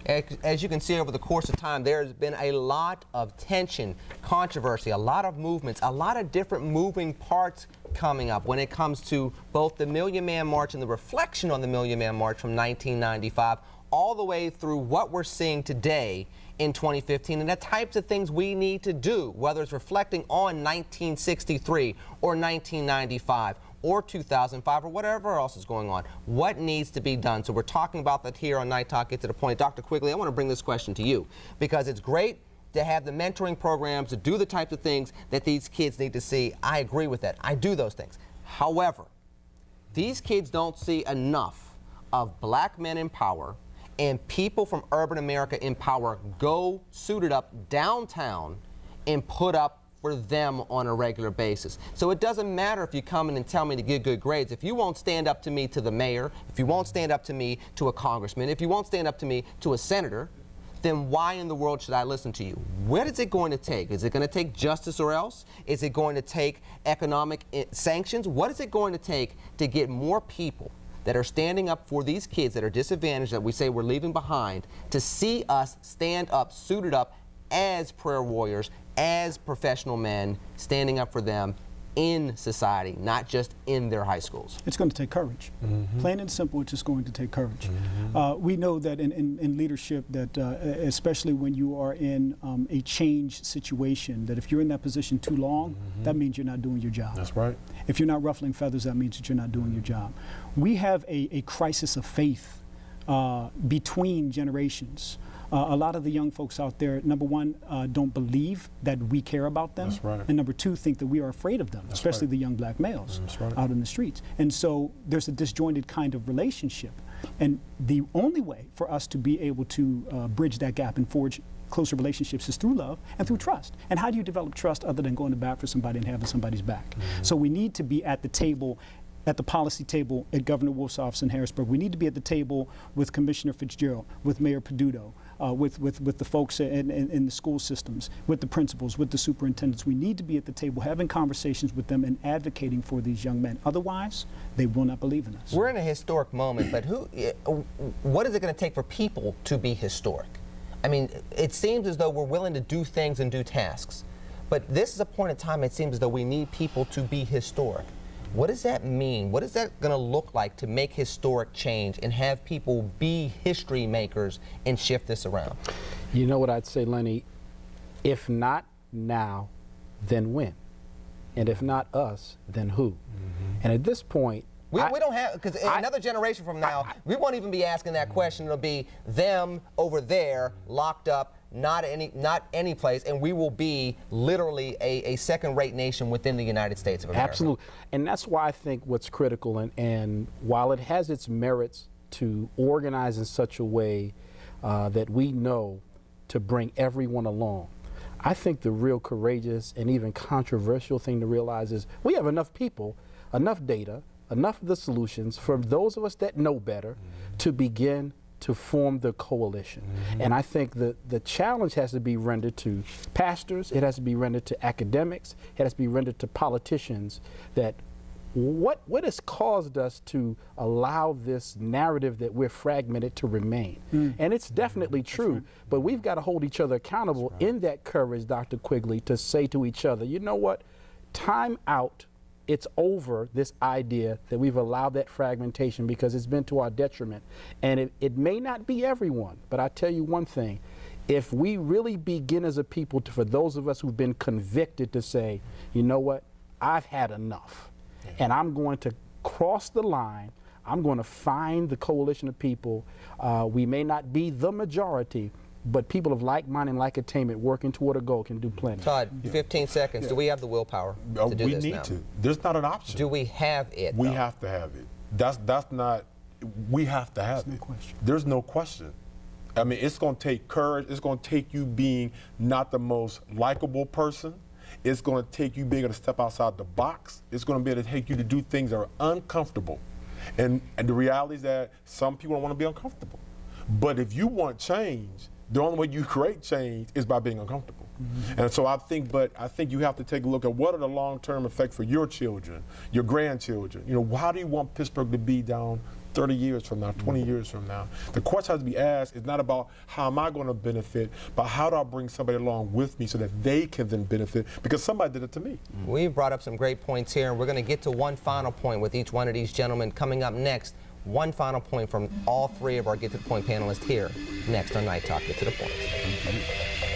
As you can see over the course of time, there has been a lot of tension, controversy, a lot of movements, a lot of different moving parts coming up when it comes to both the Million Man March and the reflection on the Million Man March from 1995, all the way through what we're seeing today in 2015 and the types of things we need to do, whether it's reflecting on 1963 or 1995 or 2005 or whatever else is going on. What needs to be done? So we're talking about that here on Night Talk. Get to the point. Dr. Quigley, I want to bring this question to you because it's great to have the mentoring programs, to do the types of things that these kids need to see. I agree with that. I do those things. However, these kids don't see enough of black men in power and people from urban America in power go suited up downtown and put up for them on a regular basis. So it doesn't matter if you come in and tell me to get good grades. If you won't stand up to me to the mayor, if you won't stand up to me to a congressman, if you won't stand up to me to a senator, then why in the world should I listen to you? What is it going to take? Is it going to take justice or else? Is it going to take economic sanctions? What is it going to take to get more people that are standing up for these kids that are disadvantaged, that we say we're leaving behind, to see us stand up, suited up as prayer warriors, as professional men, standing up for them in society, not just in their high schools? It's going to take courage. Plain and simple, it's just going to take courage. We know that in leadership that, especially when you are in a change situation, that if you're in that position too long, that means you're not doing your job. That's right. If you're not ruffling feathers, that means that you're not doing your job. We have a crisis of faith between generations. A lot of the young folks out there, number one, don't believe that we care about them. That's right. And number two, think that we are afraid of them, especially the young black males out in the streets. And so there's a disjointed kind of relationship. And the only way for us to be able to bridge that gap and forge closer relationships is through love and through trust. And how do you develop trust other than going to bat for somebody and having somebody's back? So we need to be at the table, at the policy table at Governor Wolf's office in Harrisburg. We need to be at the table with Commissioner Fitzgerald, with Mayor Peduto, with the folks in the school systems, with the principals, with the superintendents. We need to be at the table having conversations with them and advocating for these young men. Otherwise, they will not believe in us. We're in a historic moment, but what is it going to take for people to be historic? I mean, it seems as though we're willing to do things and do tasks, but this is a point in time it seems as though we need people to be historic. What does that mean? What is that going to look like to make historic change and have people be history makers and shift this around? You know what I'd say, Lenny? If not now, then when? And if not us, then who? And at this point, we don't have, because another generation from now, we won't even be asking that question. It'll be them over there, locked up, not any place, and we will be literally a second-rate nation within the United States of America. Absolutely. And that's why I think what's critical, and while it has its merits to organize in such a way that we know to bring everyone along, I think the real courageous and even controversial thing to realize is we have enough people, enough data, enough of the solutions for those of us that know better to begin to form the coalition. And I think that the challenge has to be rendered to pastors, it has to be rendered to academics, it has to be rendered to politicians, that what has caused us to allow this narrative that we're fragmented to remain. And it's definitely true, but we've got to hold each other accountable in that courage, Dr. Quigley, to say to each other, you know what, time out. It's over, this idea that we've allowed that fragmentation, because it's been to our detriment. And it may not be everyone, but I tell you one thing, if we really begin as a people to, for those of us who've been convicted, to say, you know what, I've had enough, and I'm going to cross the line, I'm going to find the coalition of people. We may not be the majority, but people of like mind and like attainment working toward a goal can do plenty. Todd, 15 seconds. Do we have the willpower to do we this need now? to. There's not an option. Do we have it? We though? have to have it. That's not. We have to have it. No question. There's no question. I mean, it's going to take courage. It's going to take you being not the most likable person. It's going to take you being able to step outside the box. It's going to be able to take you to do things that are uncomfortable. And the reality is that some people don't want to be uncomfortable. But if you want change, The only way you create change is by being uncomfortable. And so I think you have to take a look at what are the long-term effects for your children, your grandchildren. You know, how do you want Pittsburgh to be down 30 years from now, 20 years from now? The question has to be asked is not about how am I going to benefit, but how do I bring somebody along with me so that they can then benefit, because somebody did it to me. We've brought up some great points here, and we're going to get to one final point with each one of these gentlemen coming up next. One final point from all three of our Get to the Point panelists here next on Night Talk. Get to the Point.